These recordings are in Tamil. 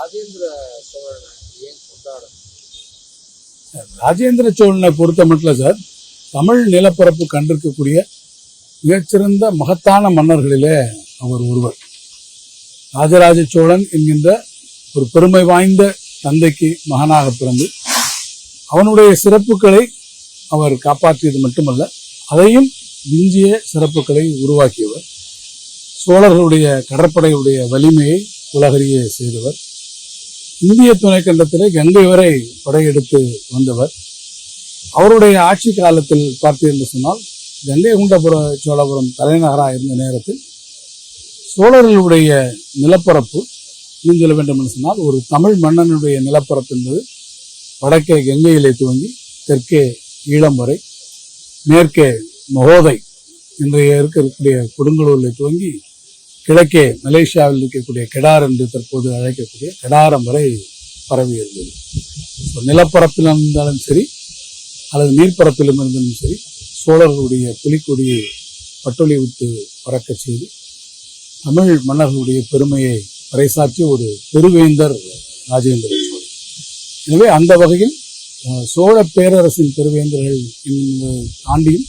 ராஜேந்திர சோழனை ஏன் கொண்டாடணும்? ராஜேந்திர சோழனை பொறுத்த மட்டும் சார், தமிழ் நிலப்பரப்பு கண்டிருக்கக்கூடிய மிகச்சிறந்த மகத்தான மன்னர்களிலே அவர் ஒருவர். ராஜராஜ சோழன் என்கின்ற ஒரு பெருமை வாய்ந்த தந்தைக்கு மகனாக பிறந்து அவனுடைய சிறப்புகளை அவர் காப்பாற்றியது மட்டுமல்ல, அதையும் விஞ்சிய சிறப்புகளை உருவாக்கியவர். சோழர்களுடைய கடற்படையுடைய வலிமையை உலகறிய செய்தவர். இந்திய துணைக்கண்டத்திலே கங்கை வரை படையெடுத்து வந்தவர். அவருடைய ஆட்சி காலத்தில் பார்த்தீர்கள் என்று சொன்னால், கங்கை கொண்டபுர சோழபுரம் தலைநகராக இருந்த நேரத்தில் சோழர்களுடைய நிலப்பரப்பு இன்னும் சொல்ல வேண்டும் என்று சொன்னால், ஒரு தமிழ் மன்னனுடைய நிலப்பரப்பு என்பது வடக்கே கங்கையிலே துவங்கி தெற்கே ஈழம் வரை, மேற்கே மகோதை இன்றைய இருக்கக்கூடிய கொடுங்கலூரில் துவங்கி கிழக்கே மலேசியாவில் இருக்கக்கூடிய கெடார் என்று தற்போது அழைக்கக்கூடிய கெடாரம் வரை பரவி இருந்தது. நிலப்பரப்பில் இருந்தாலும் சரி அல்லது நீர்ப்பரப்பிலும் இருந்தாலும் சரி, சோழர்களுடைய புலிக்கொடியை பட்டொலி விட்டு பறக்க செய்து தமிழ் மன்னர்களுடைய பெருமையை பறைசாற்றிய ஒரு பெருவேந்தர் ராஜேந்திர சோழன். எனவே அந்த வகையில் சோழ பேரரசின் பெருவேந்தர்கள் தாண்டியும்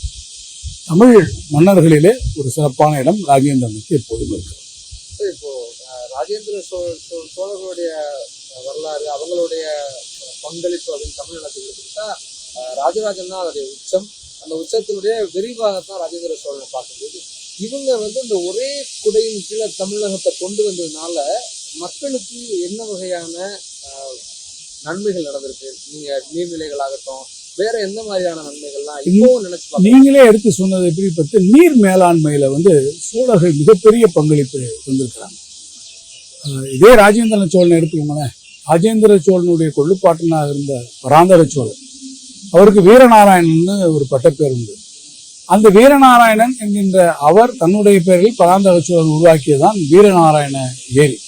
தமிழ் மன்னர்களிலே ஒரு சிறப்பான இடம் ராஜேந்திரனுக்கு எப்போதும் இருக்கிறது. இப்போ ராஜேந்திர சோழர்களுடைய வரலாறு, அவங்களுடைய பங்களிப்பு அப்படின்னு தமிழ்நாட்டுக்கு எடுத்துக்கிட்டா, ராஜராஜன் தான் அதோடைய உச்சம். அந்த உச்சத்தினுடைய விரிவாகத்தான் ராஜேந்திர சோழனை பார்க்கும்போது, இவங்க இந்த ஒரே குடையின் கீழே தமிழகத்தை கொண்டு வந்ததுனால மக்களுக்கு என்ன வகையான நன்மைகள் நடந்திருக்கு? நீங்க நீர்நிலைகளாகட்டும், வேற எந்த மாதிரியான நன்மைகள்லாம் இப்போ நினைச்சு நீங்களே எடுத்து சொன்னதை எப்படி பற்றி நீர் மேலாண்மையில சோழர்கள் மிகப்பெரிய பங்களிப்பு தந்திருக்கிறாங்க. இதே ராஜேந்திர சோழனை எடுத்துக்கோங்களேன். ராஜேந்திர சோழனுடைய கொள்ளுப்பாட்டனாக இருந்த பராந்தக சோழன், அவருக்கு வீரநாராயணன் ஒரு பட்டப்பேர் உண்டு. அந்த வீரநாராயணன் என்கின்ற அவர் தன்னுடைய பேரில் பராந்தக சோழன் உருவாக்கியதான் வீரநாராயண ஏரி.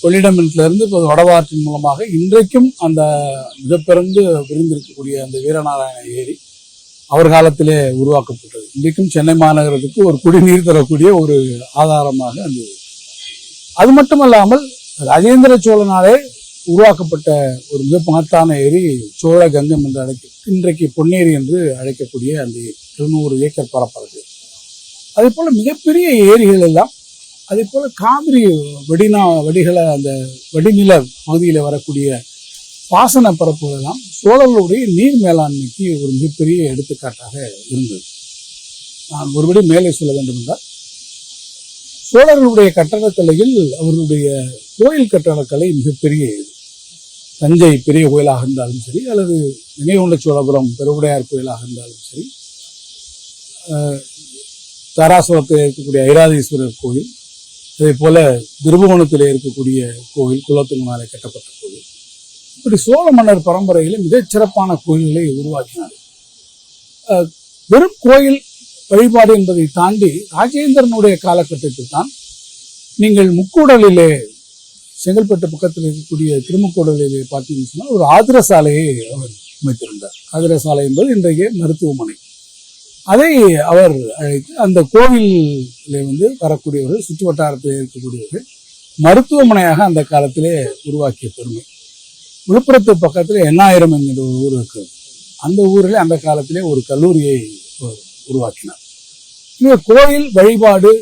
கொள்ளிடமிலிருந்து இப்போ வடவாற்றின் மூலமாக இன்றைக்கும் அந்த மிகப்பெருந்து விரிந்திருக்கக்கூடிய அந்த வீரநாராயண ஏரி அவர் காலத்திலே உருவாக்கப்பட்டது. இன்றைக்கும் சென்னை மாநகரத்துக்கு ஒரு குடிநீர் தரக்கூடிய ஒரு ஆதாரமாக அந்த. அது மட்டுமல்லாமல் ராஜேந்திர சோழனாலே உருவாக்கப்பட்ட ஒரு மிக மகத்தான ஏரி சோழ கங்கம் என்று இன்றைக்கு பொன்னேரி என்று அழைக்கக்கூடிய அந்த 200 ஏக்கர் பரப்பளவு. அதே போல மிகப்பெரிய ஏரிகள் எல்லாம், அதே போல காவிரி வடிகளை அந்த வடிநில பகுதியில் வரக்கூடிய பாசன பரப்புகள் எல்லாம் சோழர்களுடைய நீர் மேலாண்மைக்கு ஒரு மிகப்பெரிய எடுத்துக்காட்டாக இருந்தது. நான் ஒருபடி மேலே சொல்ல வேண்டும் என்றால், சோழர்களுடைய கட்டடக்கலையில் அவர்களுடைய கோயில் கட்டடக்கலை மிகப்பெரிய தஞ்சை பெரிய கோயிலாக இருந்தாலும் சரி, அல்லது நினைவுண்ட சோழபுரம் பெருவுடையார் கோயிலாக இருந்தாலும் சரி, தாராசுரத்தில் இருக்கக்கூடிய ஐராதீஸ்வரர் கோயில், அதே போல திருபுவனத்தில் இருக்கக்கூடிய கோயில் குலோத்துங்கனாலே கட்டப்பட்ட கோயில், இப்படி சோழ மன்னர் பரம்பரையில் மிகச்சிறப்பான கோயில்களை உருவாக்கினார். வெறும் கோயில் வழிபாடு என்பதை தாண்டி ராஜேந்திரனுடைய காலகட்டத்தில் தான் நீங்கள் முக்கூடலிலே, செங்கல்பட்டு பக்கத்தில் இருக்கக்கூடிய திருமுக்கூடலிலே பார்த்தீங்கன்னு சொன்னால் ஒரு ஆதிரசாலையை அவர் அமைத்திருந்தார். ஆதிரசாலை என்பது இன்றைய மருத்துவமனை. அதை அவர் அழைத்து அந்த கோவிலே வரக்கூடியவர்கள், சுற்று வட்டாரத்தில் இருக்கக்கூடியவர்கள் மருத்துவமனையாக அந்த காலத்திலே உருவாக்கிய பெருமை. விழுப்புரத்து பக்கத்தில் எண்ணாயிரம் என்கிற ஒரு ஊர் இருக்கிறது. அந்த ஊரில் அந்த காலத்திலே ஒரு கல்லூரியை உருவாக்கினார். இந்த கோயில் வழிபாடு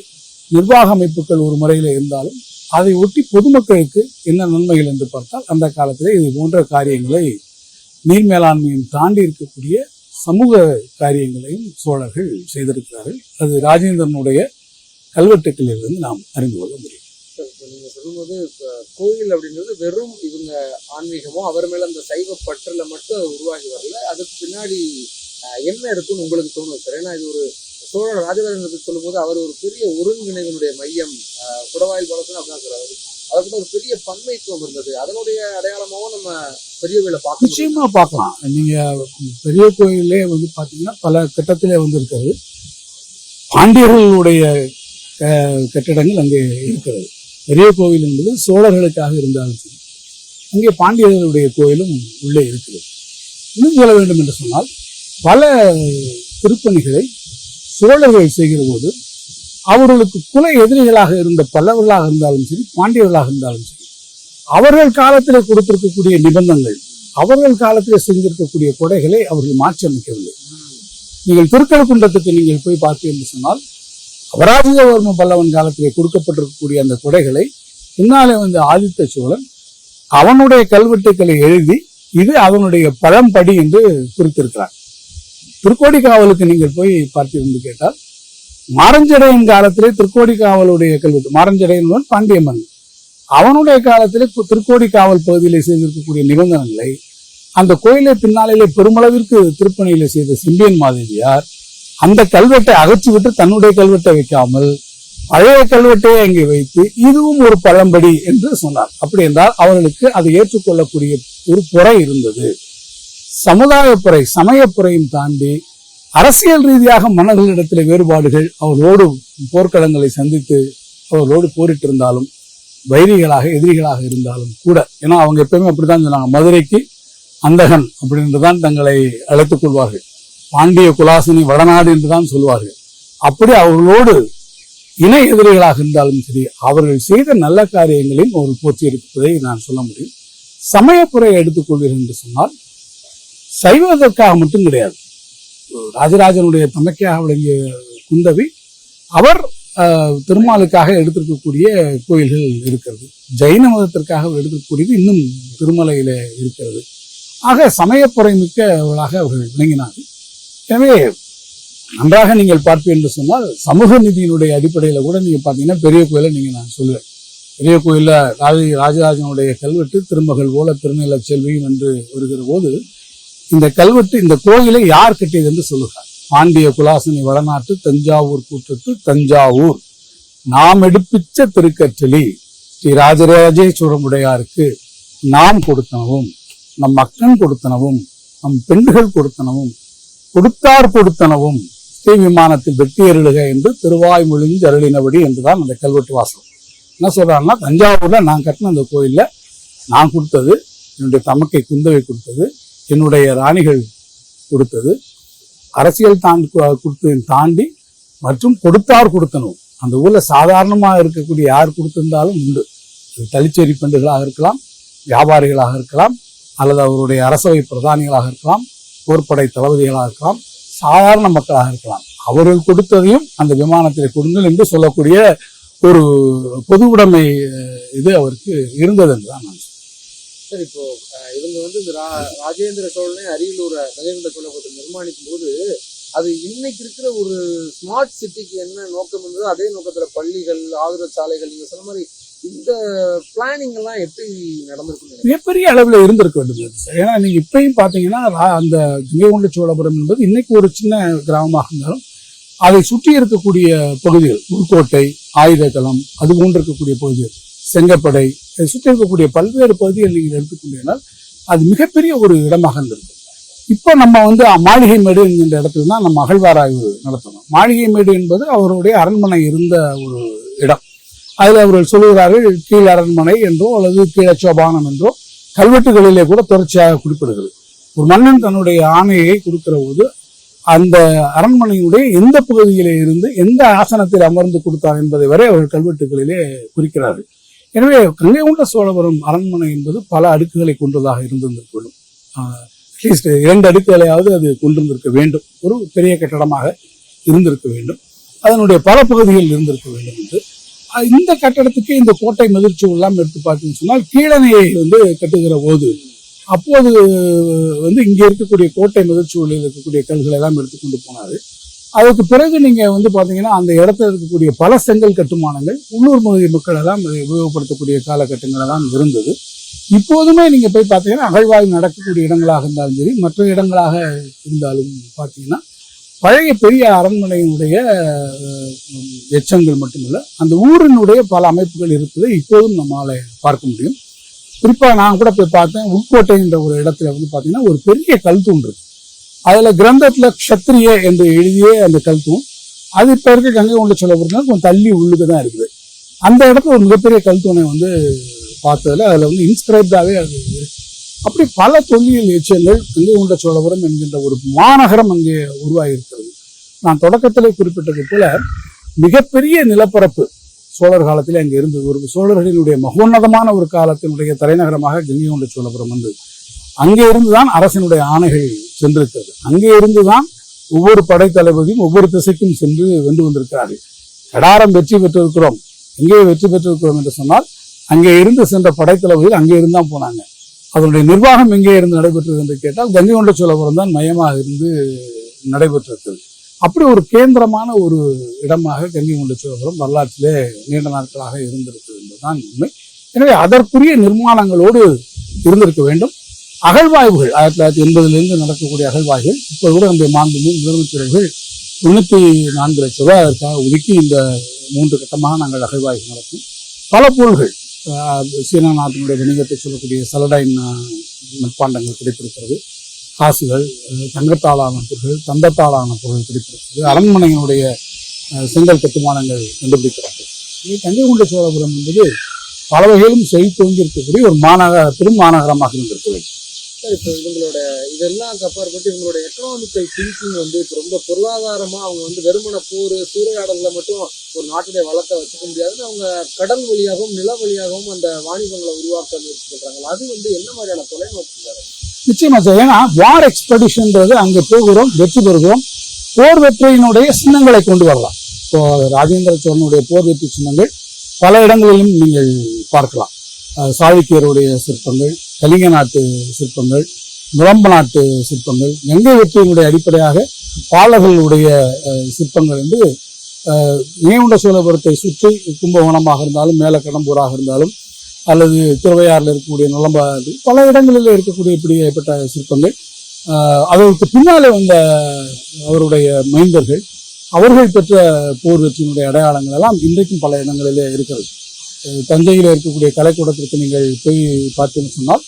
நிர்வாக அமைப்புகள் ஒரு முறையில் இருந்தாலும் அதை ஒட்டி பொதுமக்களுக்கு என்ன நன்மைகள் என்று பார்த்தால், அந்த காலத்திலே இது போன்ற காரியங்களை நீர் மேலாண்மையும் தாண்டி இருக்கக்கூடிய சமூக காரியங்களையும் சோழர்கள் செய்திருக்கிறார்கள். அது ராஜேந்திரனுடைய கல்வெட்டுக்களிலிருந்து நாம் அறிந்து கொள்ள முடியும். நீங்க சொல்லும்போது கோயில் அப்படின்றது வெறும் இவங்க ஆன்மீகமோ அவர் மேல அந்த சைவ பற்றுல மட்டும் உருவாகி வரல, அதுக்கு பின்னாடி என்ன இருக்குன்னு உங்களுக்கு தோணும் சார்? ஏன்னா இது ஒரு சோழ ராஜராஜன் சொல்லும் போது அவர் ஒரு பெரிய ஒருங்கிணைவனுடைய மையம், குடவாயில் வளர்க்கணும் அப்படின்னா சொல்றாரு. அதுக்கு ஒரு பெரிய பன்மைத்துவம் இருந்தது. அதனுடைய அடையாளமாகவும் நம்ம பெரிய கோயிலை பார்க்க நிச்சயமா பார்க்கலாம். நீங்க பெரிய கோயிலே பாத்தீங்கன்னா பல கட்டத்திலே இருக்கிறது. பாண்டியர்களுடைய கட்டிடங்கள் அங்கே இருக்கிறது. பெரிய கோவில் என்பது சோழர்களுக்காக இருந்தாலும் சரி, அங்கே பாண்டியர்களுடைய கோயிலும் உள்ளே இருக்கிறது. இன்னும் சொல்ல வேண்டும் என்று சொன்னால், பல திருப்பணிகளை சோழர்கள் செய்கிற போது அவர்களுக்கு குல எதிரிகளாக இருந்த பல்லவர்களாக இருந்தாலும் சரி, பாண்டியர்களாக இருந்தாலும் சரி, அவர்கள் காலத்திலே கொடுத்திருக்கக்கூடிய நிபந்தங்கள், அவர்கள் காலத்திலே செஞ்சிருக்கக்கூடிய கொடைகளை அவர்கள் மாற்றி அமைக்கவில்லை. நீங்கள் திருக்கழுக்குன்றத்துக்கு நீங்கள் போய் பார்த்தீர்கள் சொன்னால் அபராஜிதவர்ம பல்லவன் காலத்திலே கொடுக்கப்பட்டிருக்கக்கூடிய அந்த கொடைகளை பின்னாலே வந்து ஆதித்த சோழன் அவனுடைய கல்வெட்டுக்களை எழுதி இது அவனுடைய பழம்படி என்று குறித்திருக்கிறார். திருக்கோடிக்காவலுக்கு நீங்கள் போய் பார்த்தீர்கள் கேட்டால் மாரஞ்சடையன் காலத்திலே திருக்கோடிக்காவலுடைய கல்வெட்டு, மாரஞ்சடையன் பாண்டிய மன்னன், அவனுடைய காலத்திலே திருக்கோடிக்காவல் பகுதியிலே செய்திருக்கக்கூடிய நிபந்தனைகளை அந்த கோயிலை பின்னாலே பெருமளவிற்கு திருப்பணியில செய்த செம்பியன் மாதேவியார் அந்த கல்வெட்டை அகற்றிவிட்டு தன்னுடைய கல்வெட்டை வைக்காமல் பழைய கல்வெட்டையை அங்கே வைத்து இதுவும் ஒரு பழம்படி என்று சொன்னார். அப்படி என்றால் அவர்களுக்கு அதை ஏற்றுக்கொள்ளக்கூடிய ஒரு புறை இருந்தது. சமுதாய புறை, சமயப்புறையும் தாண்டி அரசியல் ரீதியாக மன்னர்களிடத்தில் வேறுபாடுகள், அவர்களோடு போர்க்களங்களை சந்தித்து அவர்களோடு போரிட்டு இருந்தாலும், வைரிகளாக எதிரிகளாக இருந்தாலும் கூட, ஏன்னா அவங்க எப்பயுமே அப்படித்தான் சொன்னாங்க, மதுரைக்கு அந்தகன் அப்படின்றுதான் தங்களை அழைத்துக் கொள்வார்கள், பாண்டிய குலாசினி வடநாடு என்றுதான் சொல்வார்கள். அப்படி அவர்களோடு இணை எதிரிகளாக இருந்தாலும் சரி, அவர்கள் செய்த நல்ல காரியங்களையும் அவர்கள் போற்றி இருப்பதை நான் சொல்ல முடியும். சமயப்புறையை எடுத்துக்கொள்வீர்கள் என்று சொன்னால் சைவதற்காக மட்டும் கிடையாது. ராஜராஜனுடைய தமக்கையாக விளங்கிய குந்தவி அவர் திருமாலுக்காக எடுத்திருக்கக்கூடிய கோயில்கள் இருக்கிறது. ஜைன மதத்திற்காக எடுக்கக்கூடியது இன்னும் திருமலையில இருக்கிறது. ஆக சமயப்புறை மிக்கவர்களாக அவர்கள் விளங்கினார்கள். எனவே நன்றாக நீங்கள் பார்ப்பீர்கள் என்று சொன்னால் சமூக நீதியினுடைய அடிப்படையில் கூட நீங்க பார்த்தீங்கன்னா பெரிய கோயிலை நீங்க நான் சொல்லுவேன். பெரிய கோயில ராஜராஜனுடைய கல்வெட்டு திருமகள் போல திருநில செல்வியும் என்று வருகிற போது இந்த கல்வெட்டு, இந்த கோயிலை யார் கட்டியது என்று சொல்லுகிறார். பாண்டிய குலாசனி வடநாட்டு தஞ்சாவூர் கூட்டத்து தஞ்சாவூர் நாம் எடுப்பிச்ச திருக்கற்றலி ஸ்ரீ ராஜராஜேஸ்வரமுடையாருக்கு நாம் கொடுத்தனவும், நம் மக்கள் கொடுத்தனவும், நம் பெண்கள் கொடுத்தனவும், கொடுத்தார் கொடுத்தனவும் ஸ்ரீ விமானத்தில் வெட்டி அருளுக என்று திருவாய்மொழிஞ்சு அருளினபடி என்றுதான் அந்த கல்வெட்டு வாசகம். என்ன சொல்றாங்கன்னா, தஞ்சாவூர்ல நான் கட்டின அந்த கோயில்ல நான் கொடுத்தது, என்னுடைய தமக்கை குந்தவை கொடுத்தது, என்னுடைய ராணிகள் கொடுத்தது, அரசியல் கொடுத்ததையும் தாண்டி மற்றும் கொடுத்தார் கொடுத்தனும். அந்த ஊர்ல சாதாரணமாக இருக்கக்கூடிய யார் கொடுத்திருந்தாலும் உண்டு. தளிச்சேரி பெண்டுகளாக இருக்கலாம், வியாபாரிகளாக இருக்கலாம், அல்லது அவருடைய அரசவை பிரதானிகளாக இருக்கலாம், போர்ப்படை தளபதிகளாக இருக்கலாம், சாதாரண மக்களாக இருக்கலாம். அவர்கள் கொடுத்ததையும் அந்த விமானத்தில் கொடுங்கள் என்று சொல்லக்கூடிய ஒரு பொது உடைமை இது அவருக்கு இருந்தது என்றுதான் நான் சொல்றேன். சார், இப்போ இவங்க வந்து இந்த ராஜேந்திர சோழனை அரியலூர் கஜேந்திர சோழபுரத்தை நிர்மாணிக்கும் போது அது இன்னைக்கு இருக்கிற ஒரு ஸ்மார்ட் சிட்டிக்கு என்ன நோக்கம் இருந்ததோ அதே நோக்கத்துல பள்ளிகள், ஆதரவு சாலைகள், நீங்க சொன்ன மாதிரி இந்த பிளானிங் எல்லாம் எப்படி நடந்திருக்கு? மிகப்பெரிய அளவில் இருந்திருக்க வேண்டும் சார். ஏன்னா நீங்க இப்பயும் பாத்தீங்கன்னா அந்த கங்கை சோழபுரம் என்பது இன்னைக்கு ஒரு சின்ன கிராமமாக இருந்தாலும் அதை சுற்றி இருக்கக்கூடிய பகுதிகள், உள்கோட்டை, ஆயுதகளம், அது போன்று இருக்கக்கூடிய பகுதிகள், செங்கப்படை, அதை சுற்றி இருக்கக்கூடிய பல்வேறு பகுதிகள் நீங்கள் எடுத்துக்கொண்டீங்கன்னா அது மிகப்பெரிய ஒரு இடமாக இருந்திருக்கு. இப்போ நம்ம வந்து மாளிகை மேடு என்கின்ற இடத்துல தான் நம்ம அகழ்வாராய்வு நடத்தணும். மாளிகை மேடு என்பது அவருடைய அரண்மனை இருந்த ஒரு இடம். அதில் அவர்கள் சொல்லுகிறார்கள் கீழ் அரண்மனை என்றோ அல்லது கீழ சோபானம் என்றோ கல்வெட்டுகளிலே கூட தொடர்ச்சியாக குறிப்பிடுகிறது. ஒரு மன்னன் தன்னுடைய ஆணையை கொடுக்கிற போது அந்த அரண்மனையுடைய எந்த பகுதியிலே இருந்து எந்த ஆசனத்தில் அமர்ந்து கொடுத்தார் என்பதை வரை அவர்கள் கல்வெட்டுகளிலே குறிக்கிறார்கள். எனவே கங்கை கொண்ட சோழபுரம் அரண்மனை என்பது பல அடுக்குகளை கொண்டதாக இருந்திருக்கணும். அட்லீஸ்ட் 2 அடுக்குகளையாவது அது கொண்டிருந்திருக்க வேண்டும். ஒரு பெரிய கட்டடமாக இருந்திருக்க வேண்டும். அதனுடைய பல பகுதிகள் இருந்திருக்க வேண்டும் என்று இந்த கட்டடத்துக்கு இந்த கோட்டை மதிர்ச்சி எல்லாம் எடுத்து பார்த்தீங்கன்னு சொன்னால் கீழணையை வந்து கட்டுகிற போது அப்போது வந்து இங்கே இருக்கக்கூடிய கோட்டை மதிர்ச்சிகளில் இருக்கக்கூடிய கல்களை எல்லாம் எடுத்துக்கொண்டு போனாரு. அதுக்கு பிறகு நீங்க வந்து பாத்தீங்கன்னா அந்த இடத்துல இருக்கக்கூடிய பல செங்கல் கட்டுமானங்கள் உள்ளூர் பகுதி மக்கள் எல்லாம் உபயோகப்படுத்தக்கூடிய காலகட்டங்கள் எல்லாம் இருந்தது. இப்போதுமே நீங்க போய் பார்த்தீங்கன்னா அகழ்வாய்வு நடக்கக்கூடிய இடங்களாக இருந்தாலும் சரி, மற்ற இடங்களாக இருந்தாலும் பார்த்தீங்கன்னா பழைய பெரிய அரண்மனையினுடைய எச்சங்கள் மட்டுமல்ல, அந்த ஊரினுடைய பல அமைப்புகள் இருப்பதை இப்போதும் நம்மளால பார்க்க முடியும். குறிப்பா நான் கூட போய் பார்த்தேன், உட்கோட்டை என்ற ஒரு இடத்துல வந்து பாத்தீங்கன்னா ஒரு பெரிய கல் தூண் இருக்கு. அதுல கிரந்தத்துல க்ஷத்ரிய என்று எழுதிய அந்த கல் தூண், அது இப்ப இருக்க கங்கை கொண்ட சோழபுரத்துல கொஞ்சம் தள்ளி உள்ளுக்குதான் இருக்குது. அந்த இடத்துல ஒரு மிகப்பெரிய கல் தூணை வந்து பார்த்ததுல அதுல வந்து இன்ஸ்கிரைப்டாவே அது இருக்கு. அப்படி பல தொல்லியல் எச்சங்கள் கங்கை கொண்ட சோழபுரம் என்கின்ற ஒரு மாநகரம் அங்கே உருவாகி இருக்கிறது. நான் தொடக்கத்திலே குறிப்பிட்டது போல மிகப்பெரிய நிலப்பரப்பு, சோழர் காலத்திலே அங்கே இருந்தது. ஒரு சோழர்களினுடைய மகோன்னதமான ஒரு காலத்தினுடைய தலைநகரமாக கங்கை கொண்ட சோழபுரம் வந்தது. அங்கே இருந்துதான் அரசனுடைய ஆணைகள் சென்றிருக்கிறது. அங்கே இருந்துதான் ஒவ்வொரு படைத்தளபதியும் ஒவ்வொரு திசைக்கும் சென்று வென்று வந்திருக்கிறார்கள். கடாரம் வெற்றி பெற்றிருக்கிறோம், எங்கே வெற்றி பெற்றிருக்கிறோம் என்று சொன்னால் அங்கே இருந்து சென்ற படைத்தளபதிகள் அங்கே இருந்தான் போனாங்க. அதனுடைய நிர்வாகம் எங்கே இருந்து நடைபெற்றது என்று கேட்டால் கங்கை கொண்ட சோழபுரம் தான் மையமாக இருந்து நடைபெற்றிருக்கிறது. அப்படி ஒரு கேந்திரமான ஒரு இடமாக கங்கை கொண்ட சோழபுரம் வரலாற்றிலே நீண்ட நாட்களாக இருந்திருக்கிறது என்பதுதான் உண்மை. எனவே அதற்குரிய நிர்மாணங்களோடு இருந்திருக்க வேண்டும். அகழ்வாய்வுகள் 1980 நடக்கக்கூடிய அகழ்வாய்வுகள் இப்போ கூட நம்முடைய மாண்புமிகு முதலமைச்சர்கள் 94 லட்சம் ரூபாய் அதற்காக ஒதுக்கி இந்த 3 கட்டமாக நாங்கள் அகழ்வாய்வு நடத்தும். பல பொருள்கள் சீனா நாட்டினுடைய வணிகத்தை சொல்லக்கூடிய சலடைன் மட்பாண்டங்கள் கிடைத்திருக்கிறது, காசுகள், தங்கத்தாலான பொருள்கள், தந்தத்தாலான பொருள்கள் கிடைத்திருக்கிறது, அரண்மனையினுடைய செங்கல் கட்டுமானங்கள் கண்டுபிடிக்கிறார்கள். கங்கை கொண்ட சோழபுரம் என்பது பல வகையிலும் செழித்தோங்கி இருக்கக்கூடிய ஒரு பெரும் மாநகரமாக இருந்திருக்க வேண்டும். இப்போ இவங்களோட இதெல்லாம் அப்பாற்பட்டு இவங்களோட எக்கனாமிக்கல் திங்கிங் வந்து இப்போ ரொம்ப பொருளாதாரமா அவங்க வெறுமன போர் சூறையாடல்ல மட்டும் ஒரு நாட்டுடைய வளத்தை வச்சுக்க முடியாதுன்னு அவங்க கடல் வழியாகவும் நில வழியாகவும் அந்த வாணிபங்களை உருவாக்க முயற்சி பண்றாங்க. அது என்ன மாதிரியான தொலைநோக்கு? நிச்சயமா சார். ஏன்னா வார் எக்ஸ்பெடிஷன்றது அங்கே போகிறோம், வெற்றி பெறுகிறோம், போர் வெற்றியினுடைய சின்னங்களை கொண்டு வரலாம். இப்போ ராஜேந்திர சோழனுடைய போர் வெற்றி சின்னங்கள் பல இடங்களிலும் நீங்கள் பார்க்கலாம். சாளுக்கியருடைய சிற்பங்கள், கலிங்க நாட்டு சிற்பங்கள், நுழம்ப நாட்டு சிற்பங்கள், கங்கை வெற்றியினுடைய அடிப்படையாக பாலர்களுடைய சிற்பங்கள் என்று கங்கை சோழபுரத்தை சுற்றி கும்பகோணமாக இருந்தாலும் மேலக்கடம்பூராக இருந்தாலும் அல்லது திருவையாறில் இருக்கக்கூடிய நுழம்ப பல இடங்களில் இருக்கக்கூடிய இப்படிப்பட்ட சிற்பங்கள், அதற்கு பின்னாலே வந்த அவருடைய மைந்தர்கள் அவர்கள் பெற்ற போர் வெற்றியினுடைய அடையாளங்கள் எல்லாம் இன்றைக்கும் பல இடங்களிலே இருக்கிறது. தஞ்சையில் இருக்கக்கூடிய கலைக்கூடத்திற்கு நீங்கள் போய் பார்த்தீங்கன்னு சொன்னால்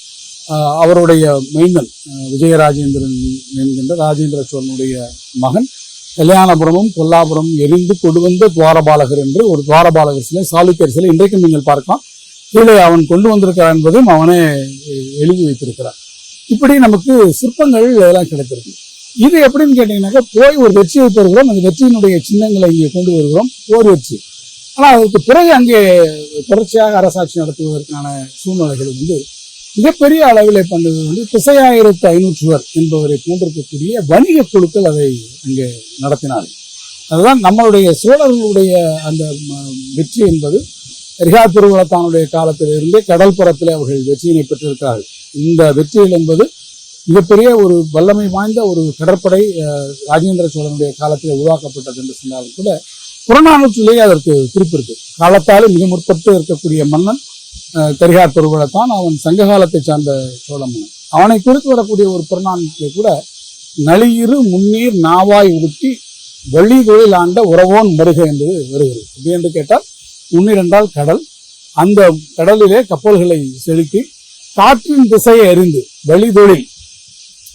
அவருடைய மைந்தன் விஜயராஜேந்திரன் என்கின்ற ராஜேந்திர சோழனுடைய மகன் கல்யாணபுரமும் கொல்லாபுரம் எரிந்து கொண்டு வந்த துவாரபாலகர் என்று ஒரு துவாரபாலகர் சிலை, சாளுக்கியர் சிலை இன்றைக்கும் நீங்கள் பார்க்கலாம். கீழே அவன் கொண்டு வந்திருக்கிறான் என்பதையும் அவனே எழுதி வைத்திருக்கிறார். இப்படி நமக்கு சிற்பங்கள் இதெல்லாம் கிடைத்திருக்கு. இது எப்படின்னு கேட்டீங்கன்னாக்கா, போய் ஒரு வெற்றியை பெறுகிறோம், அந்த வெற்றியினுடைய சின்னங்களை இங்கே கொண்டு வருகிறோம், போர் வெற்றி. ஆனால் அதற்கு பிறகு அங்கே தொடர்ச்சியாக அரசாட்சி நடத்துவதற்கான சூழ்நிலைகள் மிகப்பெரிய அளவில் பண்ணுவது திசையாயிரத்து 500 என்பவரை போன்றிருக்கக்கூடிய வணிக குழுக்கள் அதை அங்கே நடத்தினார்கள். அதுதான் நம்மளுடைய சோழர்களுடைய அந்த வெற்றி என்பது ரிகா திருவளத்தானுடைய காலத்திலிருந்தே கடல் புறத்தில் அவர்கள் வெற்றியினை பெற்றிருக்கிறார்கள். இந்த வெற்றிகள் என்பது மிகப்பெரிய ஒரு வல்லமை வாய்ந்த ஒரு கடற்படை ராஜேந்திர சோழனுடைய காலத்தில் உருவாக்கப்பட்டது என்று சொன்னாலும் கூட புறநானூற்றிலேயே அதற்கு குறிப்பு இருக்கு. காலத்தாலே மிக முற்பட்டு இருக்கக்கூடிய மன்னன் கரிகா திருவளத்தான். அவன் சங்க காலத்தை சார்ந்த சோழ மன்னன். அவனை குறித்து வரக்கூடிய ஒரு புறநானூற்றிலே கூட நளியிரு முன்னீர் நாவாய் உடுத்தி வள்ளி தொழில் ஆண்ட உறவோன் மருக என்று வருகிறது. எப்படி என்று கேட்டால், முன்னீர் என்றால் கடல், அந்த கடலிலே கப்பல்களை செலுத்தி காற்றின் திசையை அறிந்து வழி தொழில்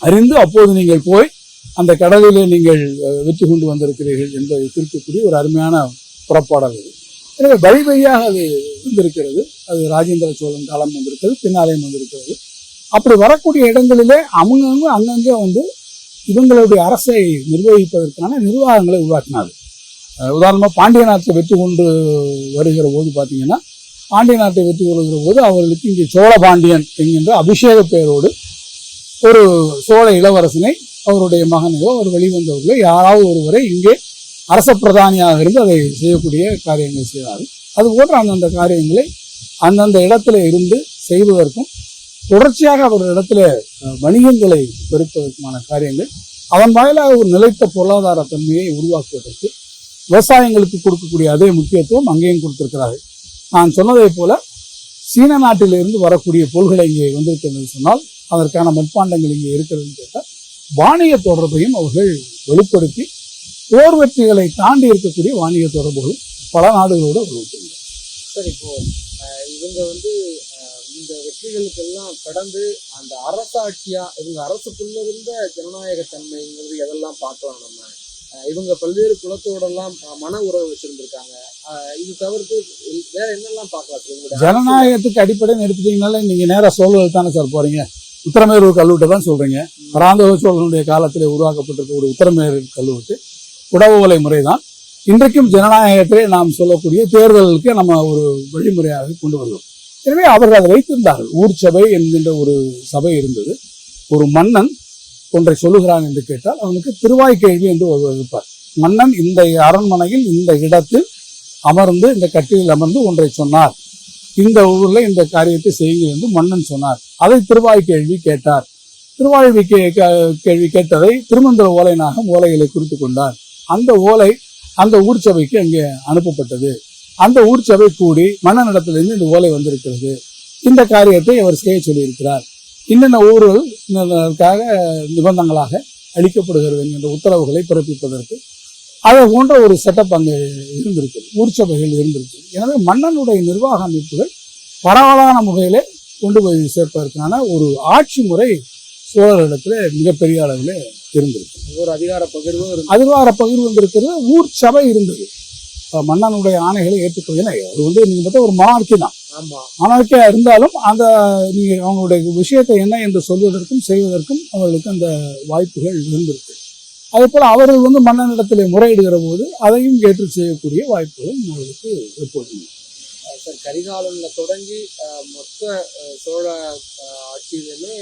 அறிந்து அப்போது நீங்கள் போய் அந்த கடலிலே நீங்கள் வெற்றி கொண்டு வந்திருக்கிறீர்கள் என்பதை குறிக்கக்கூடிய ஒரு அருமையான புறப்பாடல் இது. எனவே வழி வழியாக அது இருந்திருக்கிறது. அது ராஜேந்திர சோழன் காலம் வந்திருக்கிறது, பின்னாலேயும் வந்திருக்கிறது. அப்படி வரக்கூடிய இடங்களிலே அங்கங்கே இவங்களுடைய அரசை நிர்வகிப்பதற்கான நிர்வாகங்களை உருவாக்கினார்கள். உதாரணமாக பாண்டிய நாட்டை வெற்றி கொண்டு வருகிற போது பார்த்தீங்கன்னா, பாண்டிய நாட்டை வெற்றி வருகிற போது அவர்களுக்கு இங்கே சோழ பாண்டியன் என்கின்ற அபிஷேக பெயரோடு ஒரு சோழ இளவரசனை அவருடைய மகனையோ அவர் வெளிவந்தவர்களோ யாராவது ஒருவரை இங்கே அரச பிரதானியாக இருந்து அதை செய்யக்கூடிய காரியங்களை செய்தார்கள். அதுபோன்று அந்தந்த காரியங்களை அந்தந்த இடத்துல இருந்து செய்வதற்கும் தொடர்ச்சியாக அவர்கள் இடத்துல வணிகங்களை பெருப்பதற்குமான காரியங்கள், அதன் வாயிலாக ஒரு நிலைத்த பொருளாதார தன்மையை உருவாக்குவதற்கு விவசாயங்களுக்கு கொடுக்கக்கூடிய அதே முக்கியத்துவம் அங்கேயும் கொடுத்திருக்கிறார்கள். நான் சொன்னதை போல சீன நாட்டிலிருந்து வரக்கூடிய பொருள்களை இங்கே வந்திருக்கிறது சொன்னால் அதற்கான மட்பாண்டங்கள் இங்கே இருக்கிறதுன்னு கேட்டால் வாணிக தொடர்பையும் அவர்கள் வெளிப்படுத்தி போர் வெற்றிகளை தாண்டி இருக்கக்கூடிய வாணிக தொடர்புகளும் பல நாடுகளோடு உருவாக்குகிறார்கள். சார், இப்போ இவங்க இந்த வெற்றிகளுக்கெல்லாம் கடந்து அந்த அரசாட்சியா இவங்க அரசுக்குள்ள இருந்த ஜனநாயக தன்மைங்கிறது எதெல்லாம் பார்க்கலாம். நம்ம இவங்க பல்வேறு குலத்தோடெல்லாம் மன உறவு வச்சிருந்திருக்காங்க. இது தவிர்த்து வேற என்னெல்லாம் பார்க்கலாம்? ஜனநாயகத்துக்கு அடிப்படைன்னு எடுத்துட்டீங்கனால நீங்க நேரா சோழர்கள் தானே சார் போறீங்க. உத்தரமேரூர் கல்வெட்டு தான் சொல்றீங்க. பராந்தக சோழனுடைய காலத்தில் உருவாக்கப்பட்டிருக்கக்கூடிய உத்தரமேரூர் கல்வெட்டு உடவு ஓலை முறை தான். இன்றைக்கும் ஜனநாயகத்திலே நாம் சொல்லக்கூடிய தேர்தலுக்கு நம்ம ஒரு வழிமுறையாக கொண்டு வருகிறோம். எனவே அவர்கள் அதை வைத்திருந்தார்கள். ஊர் சபை என்கின்ற ஒரு சபை இருந்தது. ஒரு மன்னன் ஒன்றை சொல்லுகிறான் என்று கேட்டால் அவனுக்கு திருவாய் கேள்வி என்று ஒருவர் இருப்பார். மன்னன் இந்த அரண்மனையில் இந்த இடத்தில் அமர்ந்து இந்த கட்டிலில் அமர்ந்து ஒன்றை சொன்னார், இந்த ஊர்ல இந்த காரியத்தை செய்யுங்கள் என்று மன்னன் சொன்னார். அதை திருவாய் கேள்வி கேட்டார். திருவாய் கேள்வி கேட்டதை திருமந்திர ஓலைனாக ஓலைகளை குறித்து கொண்டார். அந்த ஓலை அந்த ஊர் சபைக்கு அங்கே அனுப்பப்பட்டது. அந்த ஊர் சபை கூடி மன்னனிடத்திலிருந்து இந்த ஓலை வந்திருக்கிறது, இந்த காரியத்தை அவர் செய்ய சொல்லியிருக்கிறார், இன்னென்ன ஊர்களுக்காக நிபந்தங்களாக அளிக்கப்படுகிறது என்கின்ற உத்தரவுகளை பிறப்பிப்பதற்கு அதை போன்ற ஒரு செட்டப் அங்கே இருந்திருக்கு, ஊர் சபைகள் இருந்திருக்கு. எனவே மன்னனுடைய நிர்வாக அமைப்புகள் பரவலான முறையிலே கொண்டு போய் சேர்ப்பதற்கான ஒரு ஆட்சி முறை சோழர்களிடத்துல மிகப்பெரிய அளவில் இருந்திருக்கு. ஒரு அதிகார பகிர்வு வந்திருக்கிறது. ஊர் சபை இருந்தது. மன்னனுடைய ஆணைகளை ஏற்றுக்கொள்ள அது நீங்க பார்த்தா ஒரு மனார்கி தான். மனார்கியா இருந்தாலும் அந்த நீங்க அவங்களுடைய விஷயத்தை என்ன என்று சொல்வதற்கும் செய்வதற்கும் அவர்களுக்கு அந்த வாய்ப்புகள் இருந்திருக்கு. அதே போல அவர்கள் மன்னனிடத்திலே முறையிடுகிற போது அதையும் ஏற்று செய்யக்கூடிய வாய்ப்புகள் அவர்களுக்கு எப்போதும். சார், கரிகாலன்ல தொடங்கி மொத்த சோழ ஆட்சியிலுமே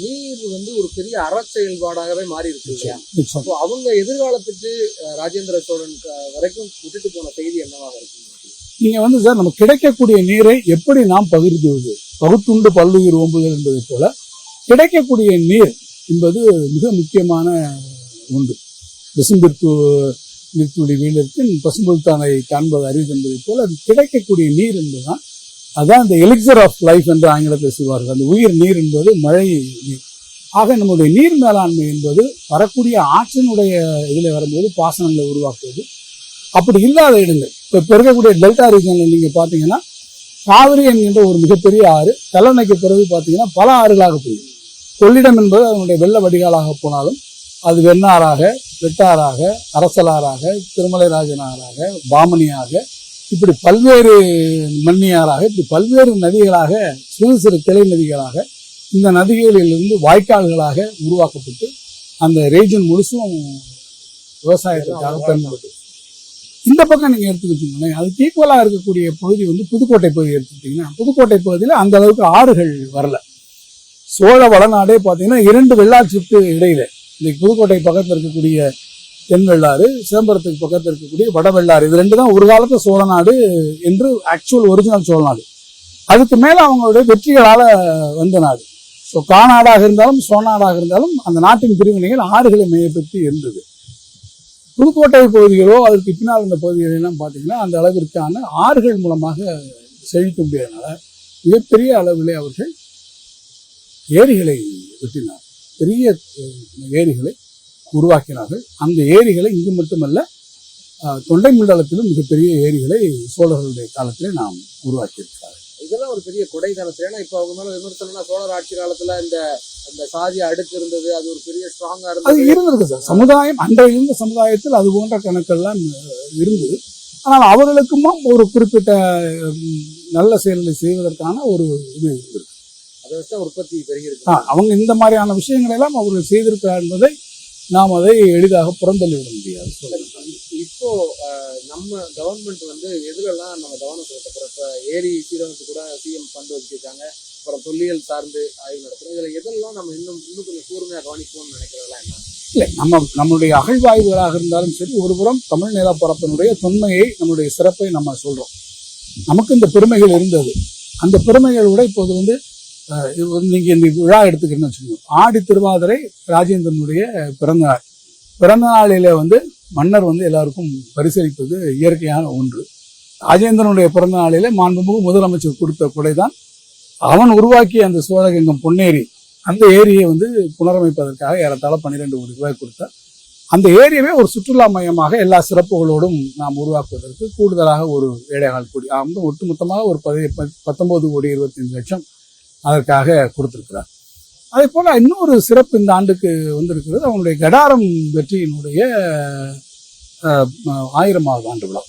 நீர் ஒரு பெரிய அறச்செயல்பாடாகவே மாறி இருக்கு இல்லையா? அப்போ அவங்க எதிர்காலத்துக்கு ராஜேந்திர சோழன் வரைக்கும் விட்டுட்டு போன செய்தி என்னவாக இருக்கு? நீங்க சார், நம்ம கிடைக்கக்கூடிய நீரை எப்படி நாம் பகிர்ந்துவது, பகுத்துண்டு பல்லுயிர் ஓம்புதல் என்பதை போல கிடைக்கக்கூடிய நீர் என்பது மிக முக்கியமான ஒன்று. விசும்பிற்கு நீர்த்துளி வீழற்கு பசும்புல்தானை காண்பது அறிவு என்பதை போல அது கிடைக்கக்கூடிய நீர் என்பதுதான். அதான் இந்த எலிக்சர் ஆஃப் லைஃப் என்று ஆங்கிலத்தில் சொல்வார்கள். அந்த உயிர் நீர் என்பது மழை நீர். ஆக நம்முடைய நீர் மேலாண்மை என்பது வரக்கூடிய ஆற்றினுடைய இதில் வரும்போது பாசனங்களை உருவாக்குவது. அப்படி இல்லாத இடங்கள் இப்போ இருக்கக்கூடிய டெல்டா ரீஜனில் நீங்கள் பார்த்தீங்கன்னா காவிரி என்கின்ற ஒரு மிகப்பெரிய ஆறு கல்லணைக்கு பிறகு பார்த்தீங்கன்னா பல ஆறுகளாக போயிடும். கொள்ளிடம் என்பது அதனுடைய வெள்ள வடிகாலாக போனாலும் அது வெண்ணாறாக, வெட்டாறாக, அரசலாறாக, திருமலைராஜனாறாக, பாமணியாக, இப்படி பல்வேறு மண்ணியாராக, இப்படி பல்வேறு நதிகளாக, சிறு சிறு கிளை நதிகளாக இந்த நதிகளிலிருந்து வாய்க்கால்களாக உருவாக்கப்பட்டு அந்த ரீஜன் முழுசும் விவசாயத்திற்காக பயன்படுது. இந்த பக்கம் நீங்க எடுத்துக்கிட்டீங்கன்னா அதுக்கு ஈக்குவலா இருக்கக்கூடிய பகுதி புதுக்கோட்டை பகுதி எடுத்துக்கிட்டீங்கன்னா புதுக்கோட்டை பகுதியில் அந்த அளவுக்கு ஆறுகள் வரல. சோழ வளநாடே பார்த்தீங்கன்னா 2 வெள்ளாற்றுக்கு இடையில இந்த புதுக்கோட்டை பக்கத்தில் இருக்கக்கூடிய தென் வெள்ளாறு, சிதம்பரத்துக்கு பக்கத்தில் இருக்கக்கூடிய வட வெள்ளாறு, இது 2 தான் ஒரு காலத்து சோழநாடு என்று ஆக்சுவல் ஒரிஜினல் சோழநாடு. அதுக்கு மேல அவங்களுடைய வெற்றிகளால வந்த நாடு. ஸோ காநாடாக இருந்தாலும் சோழநாடாக இருந்தாலும் அந்த நாட்டின் பிரிவினைகள் ஆறுகளை மையப்படுத்தி இருந்தது. புதுக்கோட்டை பகுதிகளோ அதற்கு பின்னால் இந்த பகுதிகளெல்லாம் பார்த்தீங்கன்னா அந்த அளவிற்கான ஆறுகள் மூலமாக செழிக்க முடியாதனால மிகப்பெரிய அளவிலே அவர்கள் ஏரிகளை வெட்டினார், பெரிய ஏரிகளை உருவாக்கினார்கள். அந்த ஏரிகளை இங்கு மட்டுமல்ல தொண்டை மண்டலத்திலும் மிகப்பெரிய ஏரிகளை சோழர்களுடைய காலத்திலே நாம் உருவாக்கியிருக்கிறார்கள். இதெல்லாம் ஒரு பெரிய கொடை தானே. ஏன்னா இப்போ அவங்க மேல விமர்சனம்னா சோழர் ஆட்சி காலத்துல இந்த சாதி அடுக்கு இருந்தது, அது ஒரு பெரிய ஸ்ட்ராங்கா இருந்தது. அது இருந்திருக்கு சார். சமுதாயம் அன்றைய இருந்த சமுதாயத்தில் அது போன்ற கணக்கெல்லாம் இருந்தது. ஆனால் அவர்களுக்கும் ஒரு குறிப்பிட்ட நல்ல செயல்களை செய்வதற்கான ஒரு இது இருக்கு. அதை வச்சு உற்பத்தி பெருகிருக்கு. அவங்க இந்த மாதிரியான விஷயங்கள் எல்லாம் அவர்கள் செய்திருக்கிறார் என்பதை நாம் அதை எளிதாக புறந்தள்ளிவிட முடியாது. இப்போ நம்ம கவர்மெண்ட் எதுலெல்லாம் நம்ம கவனம் செலுத்தப்போறோம்? இப்போ ஏரி சீரமைப்பு கூட சிஎம் ஃபண்ட் ஒதுக்கியிருக்காங்க. அப்புறம் தொல்லியல் சார்ந்து ஆய்வு நடத்துறோம். இதுல எதெல்லாம் நம்ம இன்னும் கொஞ்சம் கூர்மையாக கவனிப்போம்னு நினைக்கிறதெல்லாம் என்ன? இல்லை, நம்மளுடைய அகழ்வாய்வுகளாக இருந்தாலும் சரி, ஒருபுறம் தமிழ் நிலப்பரப்பினுடைய தொன்மையை, நம்முடைய சிறப்பை நம்ம சொல்றோம். நமக்கு இந்த பெருமைகள் இருந்தது. அந்த பெருமைகளோட இப்போது நீங்க இந்த விழா எடுத்துக்கிட்டேன்னு வச்சுக்கோங்க. ஆடி திருவாதிரை ராஜேந்திரனுடைய பிறந்த நாளில மன்னர் எல்லாருக்கும் பரிசளிப்பது இயற்கையான ஒன்று. ராஜேந்திரனுடைய பிறந்த நாளிலே மாண்புமிகு முதலமைச்சர் கொடுத்த கொடைதான் அவன் உருவாக்கிய அந்த சோழகங்கம் பொன்னேரி. அந்த ஏரியை புனரமைப்பதற்காக ஏறத்தாழ 12 கோடி ரூபாய் கொடுத்தார். அந்த ஏரியவே ஒரு சுற்றுலா மையமாக எல்லா சிறப்புகளோடும் நாம் உருவாக்குவதற்கு கூடுதலாக ஒரு 7.25 கோடி, ஒட்டுமொத்தமாக ஒரு 19 கோடி 25 லட்சம் அதற்காக கொடுத்திருக்கிறார். அதே போல இன்னொரு சிறப்பு இந்த ஆண்டுக்கு வந்திருக்கிறது. அவங்களுடைய கடாரம் வெற்றியினுடைய 1000வது ஆண்டு விழா.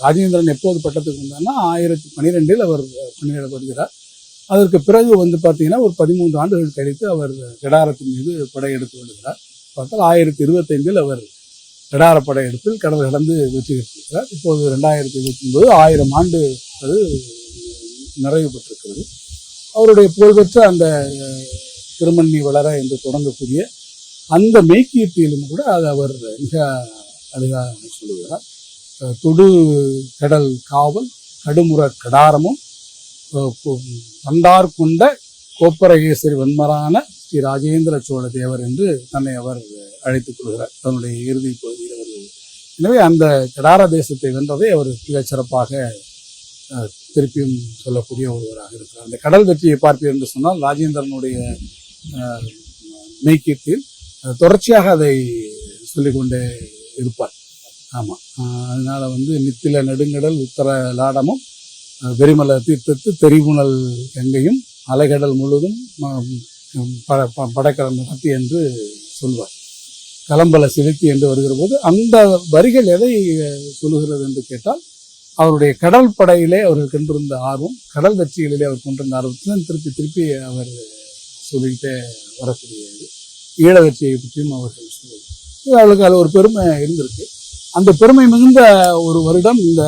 ராஜேந்திரன் எப்போது பட்டத்துக்கு வந்தார்னா 1012 அவர் பணியிடப்படுகிறார். அதற்கு பிறகு பார்த்தீங்கன்னா ஒரு 13 ஆண்டுகள் கழித்து அவர் கடாரத்தின் மீது படையெடுத்து வருகிறார். பார்த்தால் 1025 அவர் கடார படையெடுப்பில் கடல் கடந்து வெற்றி பெற்றிருக்கிறார். இப்போது 2029 1000 ஆண்டு அது நிறைவு பெற்றிருக்கிறது. அவருடைய புகழ்பெற்ற அந்த திருமண்ணி வளர என்று தொடங்கக்கூடிய அந்த மெய்க்கீர்த்தியிலும் கூட அது அவர் மிக அழகாக சொல்லுகிறார். தொடு கடல் காவல் கடுமுற கடாரமும் பண்டார் கொண்ட கோப்பரகேசரி வன்மரான ஸ்ரீ ராஜேந்திர சோழ தேவர் என்று தன்னை அவர் அழைத்துக் கொள்கிறார் தன்னுடைய இறுதி பகுதியில் அவர். எனவே அந்த கடார தேசத்தை வென்றதை அவர் மிகச் சிறப்பாக திருப்பியும் சொல்லக்கூடிய ஒருவராக இருக்கிறார். அந்த கடல் வெற்றியை பார்ப்பீர் என்று சொன்னால் ராஜேந்திரனுடைய மெய்க்கீர்த்தியில் தொடர்ச்சியாக அதை சொல்லிக்கொண்டே இருப்பார். ஆமாம், அதனால நித்தில நெடுங்கடல் உத்தர லாடமும் வெறிமல தீர்த்தத்து தெரிவுணல் கங்கையும் அலைகடல் முழுதும் படைக்கடல் நடத்தி என்று சொல்வார். கலம்பல செலுத்தி என்று வருகிற போது அந்த வரிகள் எதை சொல்லுகிறது என்று கேட்டால், அவருடைய கடல் படையிலே அவர்கள் கொண்டிருந்த ஆர்வம், கடல் வெற்றிகளிலே அவர் கொண்டிருந்த ஆர்வத்தில் திருப்பி திருப்பி அவர் சொல்லிக்கிட்டே வரக்கூடியது. ஈழ வெற்றியை பற்றியும் அவர்கள் சொல்லுவது, அவர்களுக்கு அது ஒரு பெருமை இருந்திருக்கு. அந்த பெருமை மிகுந்த ஒரு வருடம் இந்த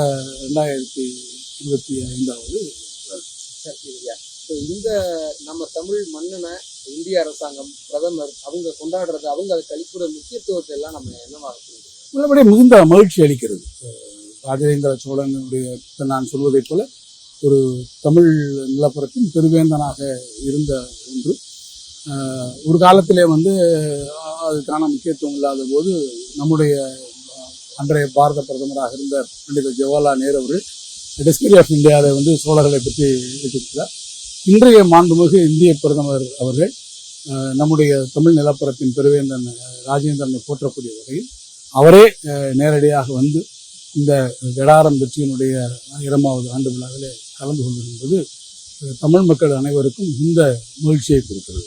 2025 இந்த நம்ம தமிழ் மன்னனை இந்திய அரசாங்கம், பிரதமர் அவங்க கொண்டாடுறது, அவங்க அதுக்கு அளிக்கிற முக்கியத்துவத்தை எல்லாம் நம்ம என்னவாக உள்ளபடியே மிகுந்த மகிழ்ச்சி அளிக்கிறது. ராஜேந்திர சோழனுடைய நான் சொல்வதைப் போல ஒரு தமிழ் நிலப்பரப்பின் பெருவேந்தனாக இருந்த ஒன்று. ஒரு காலத்திலே அதுக்கான முக்கியத்துவம் இல்லாத போது நம்முடைய அன்றைய பாரத பிரதமராக இருந்த பண்டித ஜவஹர்லால் நேரு அவர்கள் டிஸ்கவரி ஆஃப் இந்தியாவில் சோழர்களை பற்றி எழுதியிருக்கிறார். இன்றைய மாண்புமிகு இந்திய பிரதமர் அவர்கள் நம்முடைய தமிழ் நிலப்பரப்பின் பெருவேந்தன் ராஜேந்திரனை போற்றக்கூடிய வகையில் அவரே நேரடியாக இந்த கடாரம் வெற்றியினுடைய 1000வது ஆண்டு விழாவிலே கலந்து கொள்வது என்பது தமிழ் மக்கள் அனைவருக்கும் இந்த மகிழ்ச்சியை கொடுக்கிறது.